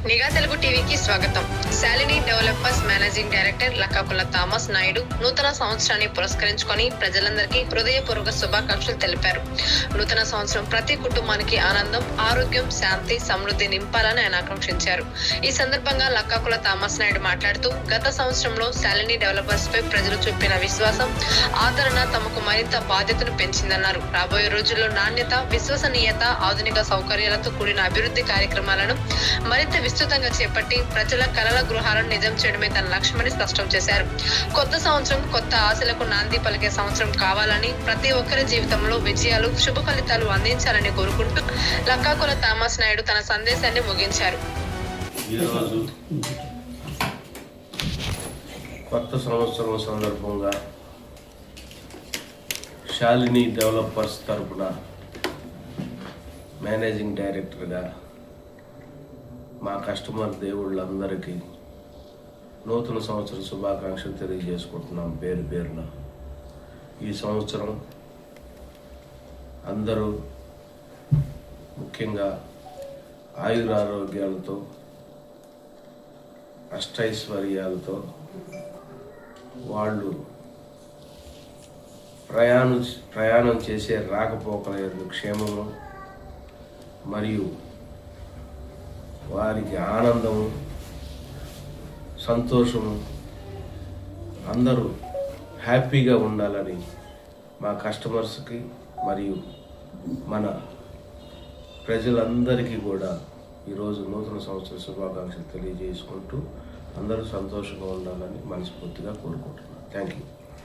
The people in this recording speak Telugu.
నిఘా తెలుగు టీవీకి స్వాగతం. Shalini developers managing director Lakkakula Thomas Naidu నూతన సంవత్సరాన్ని పురస్కరించుకొని ప్రజలందరికీ హృదయపూర్వక శుభాకాంక్షలు తెలిపారు. నూతన సంవత్సరం ప్రతి కుటుంబానికి ఆనందం, ఆరోగ్యం, శాంతి, సమృద్ధి నింపాలని ఆయన ఆకాంక్షించారు. ఈ సందర్భంగా లక్కాకుల థామస్ నాయుడు మాట్లాడుతూ, గత సంవత్సరంలో శాలిని డెవలపర్స్ పై ప్రజలు చూపిన విశ్వాసం, ఆదరణ తమకు మరింత బాధ్యతను పెంచిందన్నారు. రాబోయే రోజుల్లో నాణ్యత, విశ్వసనీయత, ఆధునిక సౌకర్యాలతో కూడిన అభివృద్ధి కార్యక్రమాలను మరింత విస్తృతంగా చేపట్టి ప్రజల కలల గృహాలను నిజం చేయడమే తన లక్ష్యమని స్పష్టం చేశారు. కొత్త సంవత్సరం కొత్త ఆశలకు నాంది పలికే సంవత్సరం కావాలని, ప్రతి ఒక్కరి జీవితంలో విజయాలు, శుభ ఫలితాలు అందించాలని కోరుకుంటూ లక్కాకుల థామస్ నాయుడు తన సందేశాన్ని ముగించారు. కొత్త సంవత్సరం సందర్భంగా శాలిని డెవలపర్స్ తరపున మేనేజింగ్ డైరెక్టర్గా మా కస్టమర్ దేవుళ్ళందరికీ నూతన సంవత్సర శుభాకాంక్షలు తెలియజేసుకుంటున్నాం పేరు పేరున. ఈ సంవత్సరం అందరూ ముఖ్యంగా ఆయురారోగ్యాలతో, అష్టైశ్వర్యాలతో వాళ్ళు ప్రయాణం చేసే రాకపోకల యొక్క క్షేమము మరియు వారికి ఆనందము, సంతోషము, అందరూ హ్యాపీగా ఉండాలని మా కస్టమర్స్కి మరియు మన ప్రజలందరికీ కూడా ఈరోజు నూతన సంవత్సర శుభాకాంక్షలు తెలియజేసుకుంటూ అందరూ సంతోషంగా ఉండాలని మనస్ఫూర్తిగా కోరుకుంటున్నాను. Thank you.